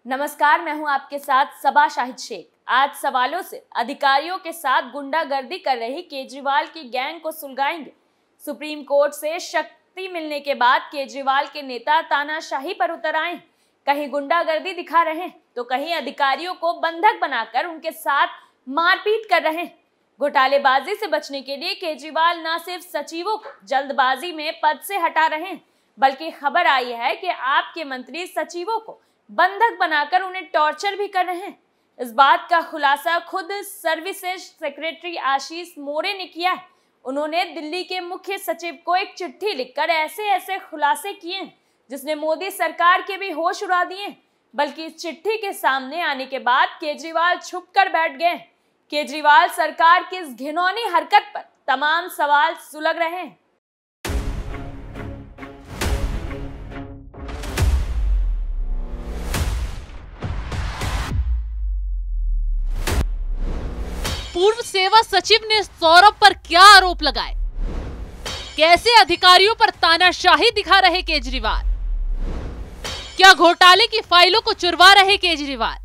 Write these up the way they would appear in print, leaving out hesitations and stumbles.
नमस्कार, मैं हूं आपके साथ सबा शाहिद शेख। आज सवालों से अधिकारियों के साथ गुंडागर्दी कर रही केजरीवाल की गैंग को सुलगाएंगे। सुप्रीम कोर्ट से शक्ति मिलने के बाद केजरीवाल के नेता तानाशाही पर उतर आए। कहीं गुंडागर्दी दिखा रहे हैं तो कहीं अधिकारियों को बंधक बनाकर उनके साथ मारपीट कर रहे हैं। घोटालेबाजी से बचने के लिए केजरीवाल न सिर्फ सचिवों को जल्दबाजी में पद से हटा रहे हैं, बल्कि खबर आई है कि आपके मंत्री सचिवों को बंधक बनाकर उन्हें टॉर्चर भी कर रहे हैं। इस बात का खुलासा खुद सर्विसेज सेक्रेटरी आशीष मोरे ने किया है। उन्होंने दिल्ली के मुख्य सचिव को एक चिट्ठी लिखकर ऐसे खुलासे किए हैं जिसने मोदी सरकार के भी होश उड़ा दिए। बल्कि इस चिट्ठी के सामने आने के बाद केजरीवाल छुपकर बैठ गए। केजरीवाल सरकार की इस घिनौनी हरकत पर तमाम सवाल सुलग रहे हैं। पूर्व सेवा सचिव ने सौरभ पर क्या आरोप लगाए? कैसे अधिकारियों पर तानाशाही दिखा रहे केजरीवाल? क्या घोटाले की फाइलों को चुरवा रहे केजरीवाल?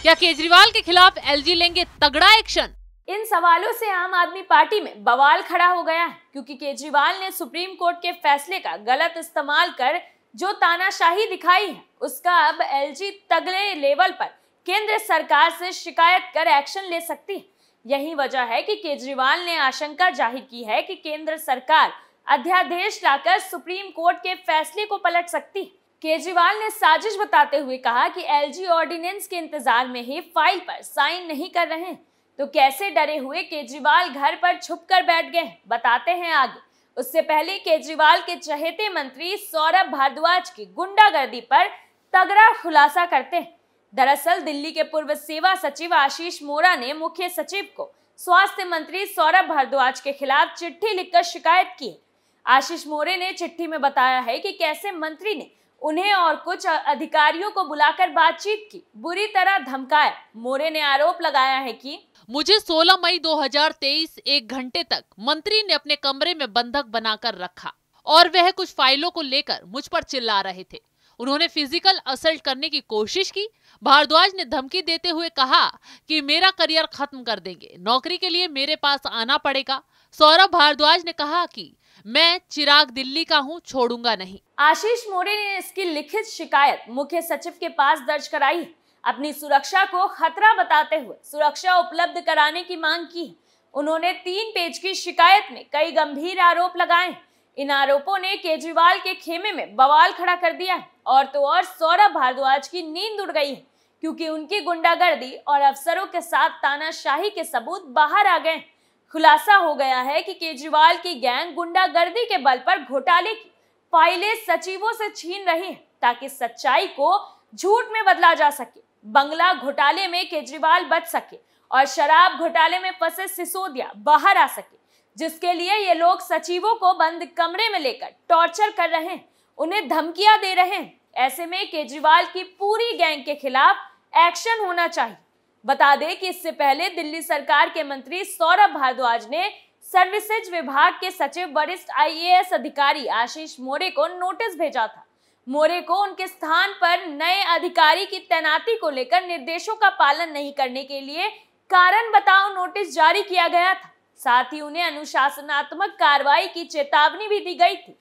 क्या केजरीवाल के खिलाफ एलजी लेंगे तगड़ा एक्शन? इन सवालों से आम आदमी पार्टी में बवाल खड़ा हो गया है, क्योंकि केजरीवाल ने सुप्रीम कोर्ट के फैसले का गलत इस्तेमाल कर जो तानाशाही दिखाई है, उसका अब एलजी तगड़े लेवल पर केंद्र सरकार से शिकायत कर एक्शन ले सकती है। यही वजह है कि केजरीवाल ने आशंका जाहिर की है कि केंद्र सरकार अध्यादेश लाकर सुप्रीम कोर्ट के फैसले को पलट सकती है। केजरीवाल ने साजिश बताते हुए कहा कि एलजी ऑर्डिनेंस के इंतजार में ही फाइल पर साइन नहीं कर रहे हैं। तो कैसे डरे हुए केजरीवाल घर पर छुपकर बैठ गए, बताते हैं आगे। उससे पहले केजरीवाल के चहेते मंत्री सौरभ भारद्वाज की गुंडागर्दी पर तगड़ा खुलासा करते हैं। दरअसल दिल्ली के पूर्व सेवा सचिव आशीष मोरा ने मुख्य सचिव को स्वास्थ्य मंत्री सौरभ भारद्वाज के खिलाफ चिट्ठी लिखकर शिकायत की। आशीष मोरे ने चिट्ठी में बताया है कि कैसे मंत्री ने उन्हें और कुछ अधिकारियों को बुलाकर बातचीत की, बुरी तरह धमकाया। मोरे ने आरोप लगाया है कि मुझे 16 मई 2023 1 घंटे तक मंत्री ने अपने कमरे में बंधक बनाकर रखा और वह कुछ फाइलों को लेकर मुझ पर चिल्ला रहे थे। उन्होंने फिजिकल असल्ट करने की कोशिश की। भारद्वाज ने धमकी देते हुए कहा कि मेरा करियर खत्म कर देंगे, नौकरी के लिए मेरे पास आना पड़ेगा। सौरभ भारद्वाज ने कहा कि मैं चिराग दिल्ली का हूं, छोड़ूंगा नहीं। आशीष मोरे ने इसकी लिखित शिकायत मुख्य सचिव के पास दर्ज कराई। अपनी सुरक्षा को खतरा बताते हुए सुरक्षा उपलब्ध कराने की मांग की। उन्होंने 3 पेज की शिकायत में कई गंभीर आरोप लगाए। इन आरोपों ने केजरीवाल के खेमे में बवाल खड़ा कर दिया है। और तो और सौरभ भारद्वाज की नींद उड़ गई है, क्योंकि उनकी गुंडागर्दी और अफसरों के साथ तानाशाही के सबूत बाहर आ गए। खुलासा हो गया है कि केजरीवाल की गैंग गुंडागर्दी के बल पर घोटाले की फाइलें सचिवों से छीन रही है, ताकि सच्चाई को झूठ में बदला जा सके, बंगला घोटाले में केजरीवाल बच सके और शराब घोटाले में फंसे सिसोदिया बाहर आ सके, जिसके लिए ये लोग सचिवों को बंद कमरे में लेकर टॉर्चर कर रहे हैं, उन्हें धमकियां दे रहे हैं। ऐसे में केजरीवाल की पूरी गैंग के खिलाफ एक्शन होना चाहिए। बता दें कि इससे पहले दिल्ली सरकार के मंत्री सौरभ भारद्वाज ने सर्विसेज विभाग के सचिव वरिष्ठ आईएएस अधिकारी आशीष मोरे को नोटिस भेजा था। मोरे को उनके स्थान पर नए अधिकारी की तैनाती को लेकर निर्देशों का पालन नहीं करने के लिए कारण बताओ नोटिस जारी किया गया था। साथ ही उन्हें अनुशासनात्मक कार्रवाई की चेतावनी भी दी गई थी।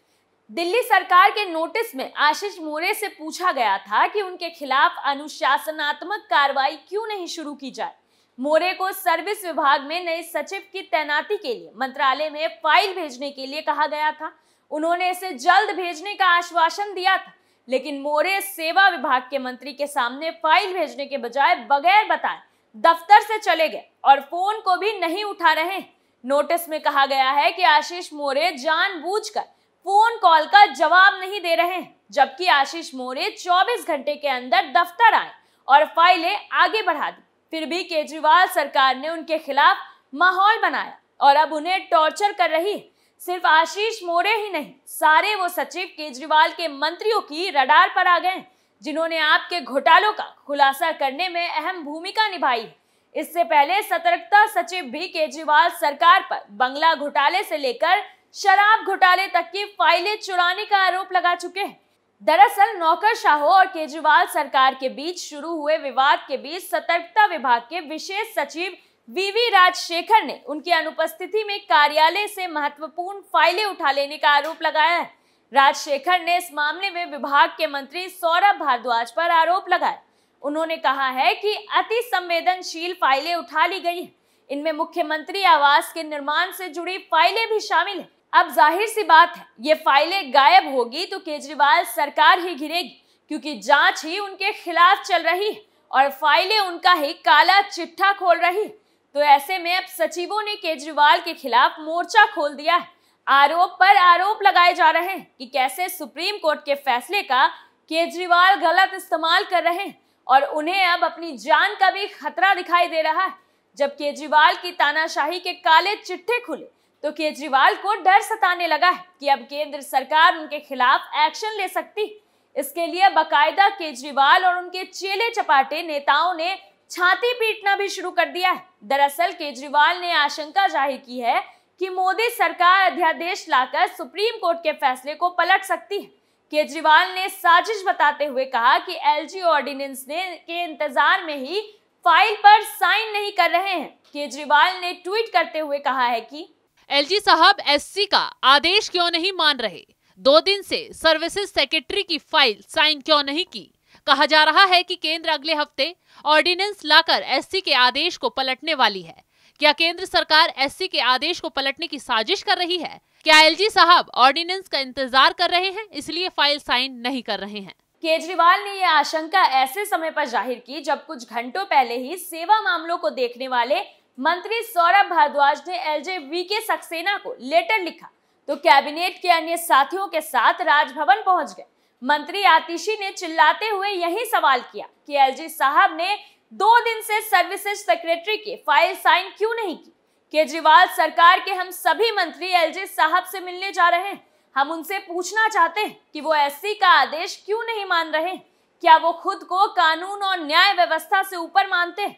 दिल्ली सरकार के नोटिस में आशीष मोरे से पूछा गया था कि उनके खिलाफ अनुशासनात्मक कार्रवाई क्यों नहीं शुरू की जाए। मोरे को सर्विस विभाग में नए सचिव की तैनाती के लिए मंत्रालय में फाइल भेजने के लिए कहा गया था। उन्होंने इसे जल्द भेजने का आश्वासन दिया था, लेकिन मोरे सेवा विभाग के मंत्री के सामने फाइल भेजने के बजाय बगैर बताए दफ्तर से चले गए और फोन को भी नहीं उठा रहे। नोटिस में कहा गया है कि आशीष मोरे जानबूझकर फोन कॉल का जवाब नहीं दे रहे हैं, जबकि आशीष मोरे 24 घंटे के अंदर दफ्तर आए और फाइलें आगे बढ़ा दी। फिर भी केजरीवाल सरकार ने उनके खिलाफ माहौल बनाया और अब उन्हें टॉर्चर कर रही है। सिर्फ आशीष मोरे ही नहीं, सारे वो सचिव केजरीवाल के मंत्रियों की रडार पर आ गए, जिन्होंने आपके घोटालों का खुलासा करने में अहम भूमिका निभाई है। इससे पहले सतर्कता सचिव भी केजरीवाल सरकार पर बंगला घोटाले से लेकर शराब घोटाले तक की फाइलें चुराने का आरोप लगा चुके हैं। दरअसल नौकरशाहों और केजरीवाल सरकार के बीच शुरू हुए विवाद के बीच सतर्कता विभाग के विशेष सचिव वीवी राजशेखर ने उनकी अनुपस्थिति में कार्यालय से महत्वपूर्ण फाइलें उठा लेने का आरोप लगाया है। राजशेखर ने इस मामले में विभाग के मंत्री सौरभ भारद्वाज पर आरोप लगाया। उन्होंने कहा है कि अति संवेदनशील फाइलें उठा ली गई हैं। इनमें मुख्यमंत्री आवास के निर्माण से जुड़ी फाइलें भी शामिल हैं। अब जाहिर सी बात है, ये फाइलें गायब होगी तो केजरीवाल सरकार ही गिरेगी, क्योंकि जांच ही उनके खिलाफ चल रही है और फाइलें उनका ही काला चिट्ठा खोल रही है। तो ऐसे में अब सचिवों ने केजरीवाल के खिलाफ मोर्चा खोल दिया है। आरोप पर आरोप लगाए जा रहे हैं कि कैसे सुप्रीम कोर्ट के फैसले का केजरीवाल गलत इस्तेमाल कर रहे हैं और उन्हें अब अपनी जान का भी खतरा दिखाई दे रहा है। जब केजरीवाल की तानाशाही के काले चिट्ठे खुले तो केजरीवाल को डर सताने लगा है कि अब केंद्र सरकार उनके खिलाफ एक्शन ले सकती है। इसके लिए बाकायदा केजरीवाल और उनके चेले चपाटे नेताओं ने छाती पीटना भी शुरू कर दिया है। दरअसल केजरीवाल ने आशंका जाहिर की है कि मोदी सरकार अध्यादेश लाकर सुप्रीम कोर्ट के फैसले को पलट सकती है। केजरीवाल ने साजिश बताते हुए कहा कि एलजी ऑर्डिनेंस के इंतजार में ही फाइल पर साइन नहीं कर रहे हैं। केजरीवाल ने ट्वीट करते हुए कहा है कि एलजी साहब एससी का आदेश क्यों नहीं मान रहे? 2 दिन से सर्विसेज सेक्रेटरी की फाइल साइन क्यों नहीं की? कहा जा रहा है कि केंद्र अगले हफ्ते ऑर्डिनेंस लाकर एससी के आदेश को पलटने वाली है। क्या केंद्र सरकार एससी के आदेश को पलटने की साजिश कर रही है? क्या एलजी साहब ऑर्डिनेंस का इंतजार कर रहे हैं, इसलिए फाइल साइन नहीं कर रहे हैं? केजरीवाल ने यह आशंका ऐसे समय पर जाहिर की जब कुछ घंटों पहले ही सेवा मामलों को देखने वाले मंत्री सौरभ भारद्वाज ने एलजे वीके सक्सेना को लेटर लिखा तो कैबिनेट के अन्य साथियों के साथ राजभवन पहुंच गए। मंत्री आतिशी ने चिल्लाते हुए यही सवाल किया कि एलजी साहब ने 2 दिन से सर्विसेज सेक्रेटरी की फाइल साइन क्यों नहीं की। केजरीवाल सरकार के हम सभी मंत्री एलजी साहब से मिलने जा रहे हैं। हम उनसे पूछना चाहते हैं कि वो एससी का आदेश क्यों नहीं मान रहे। क्या वो खुद को कानून और न्याय व्यवस्था से ऊपर मानते हैं?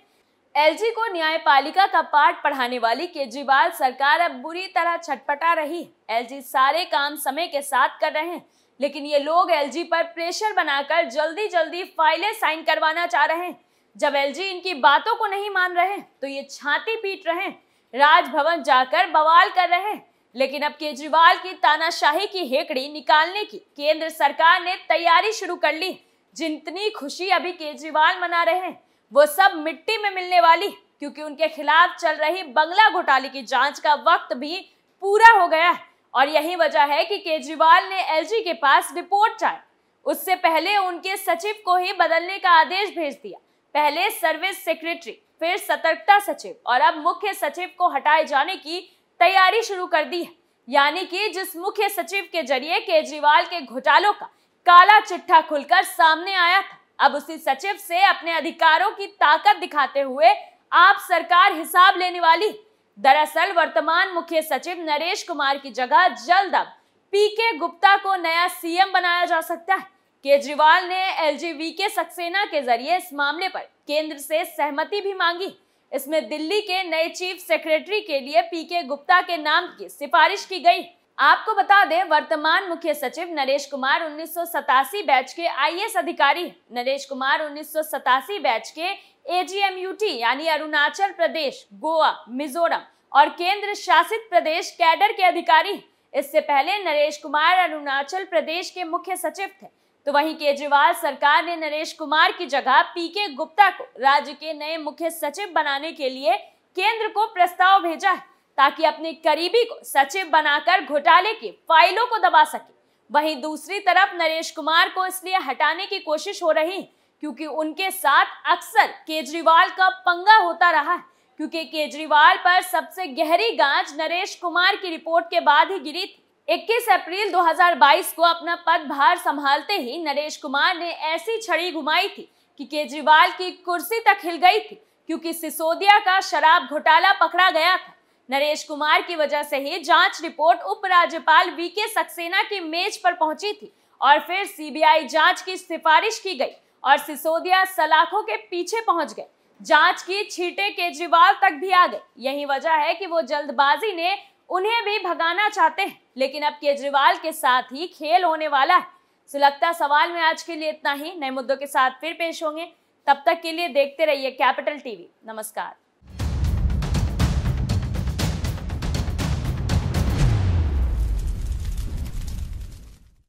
एलजी को न्यायपालिका का पाठ पढ़ाने वाली केजरीवाल सरकार अब बुरी तरह छटपटा रही है। एलजी सारे काम समय के साथ कर रहे हैं, लेकिन ये लोग एलजी पर प्रेशर बनाकर जल्दी जल्दी फाइलें साइन करवाना चाह रहे हैं। जब एलजी इनकी बातों को नहीं मान रहे तो ये छाती पीट रहे हैं, राजभवन जाकर बवाल कर रहे हैं। लेकिन अब केजरीवाल की तानाशाही की हेकड़ी निकालने की केंद्र सरकार ने तैयारी शुरू कर ली। जितनी खुशी अभी केजरीवाल मना रहे हैं वो सब मिट्टी में मिलने वाली, क्योंकि उनके खिलाफ चल रही बंगला घोटाले की जांच का वक्त भी पूरा हो गया है। और यही वजह है कि केजरीवाल ने एलजी के पास रिपोर्ट चाही। उससे पहले उनके सचिव को ही बदलने का आदेश भेज दिया। पहले सर्विस सेक्रेटरी, फिर सतर्कता सचिव और अब मुख्य सचिव को हटाए जाने की तैयारी शुरू कर दी है। यानी कि जिस मुख्य सचिव के जरिए केजरीवाल के घोटालों का काला चिट्ठा खुलकर सामने आया था, अब उसी सचिव से अपने अधिकारों की ताकत दिखाते हुए आप सरकार हिसाब लेने वाली। दरअसल वर्तमान मुख्य सचिव नरेश कुमार की जगह जल्द अब पीके गुप्ता को नया सीएम बनाया जा सकता है। केजरीवाल ने एलजी वीके सक्सेना के जरिए इस मामले पर केंद्र से सहमति भी मांगी। इसमें दिल्ली के नए चीफ सेक्रेटरी के लिए पीके गुप्ता के नाम की सिफारिश की गई। आपको बता दें, वर्तमान मुख्य सचिव नरेश कुमार 1987 बैच के आईएएस अधिकारी। नरेश कुमार 1987 बैच के एजीएमयूटी यानी अरुणाचल प्रदेश, गोवा, मिजोरम और केंद्र शासित प्रदेश कैडर के अधिकारी। इससे पहले नरेश कुमार अरुणाचल प्रदेश के मुख्य सचिव थे। तो वहीं केजरीवाल सरकार ने नरेश कुमार की जगह पीके गुप्ता को राज्य के नए मुख्य सचिव बनाने के लिए केंद्र को प्रस्ताव भेजा है, ताकि अपने करीबी को सचिव बनाकर घोटाले की फाइलों को दबा सके। वहीं दूसरी तरफ नरेश कुमार को इसलिए हटाने की कोशिश हो रही क्योंकि उनके साथ अक्सर केजरीवाल का पंगा होता रहा है, क्योंकि केजरीवाल पर सबसे गहरी गांच नरेश कुमार की रिपोर्ट के बाद ही गिरी थी। 21 अप्रैल 2022 को अपना पदभार संभालते ही नरेश कुमार ने ऐसी छड़ी घुमाई थी कि केजरीवाल की कुर्सी तक हिल गई थी, क्योंकि सिसोदिया का शराब घोटाला पकड़ा गया था। नरेश कुमार की वजह से ही जांच रिपोर्ट उपराज्यपाल वीके सक्सेना की मेज पर पहुंची थी और फिर सीबीआई जांच की सिफारिश की गई और सिसोदिया सलाखों के पीछे पहुंच गए। जांच की छींटे केजरीवाल तक भी आ गई। यही वजह है कि वो जल्दबाजी ने उन्हें भी भगाना चाहते हैं, लेकिन अब केजरीवाल के साथ ही खेल होने वाला है। सुलगता सवाल में आज के लिए इतना ही। नए मुद्दों के साथ फिर पेश होंगे, तब तक के लिए देखते रहिए कैपिटल टीवी। नमस्कार।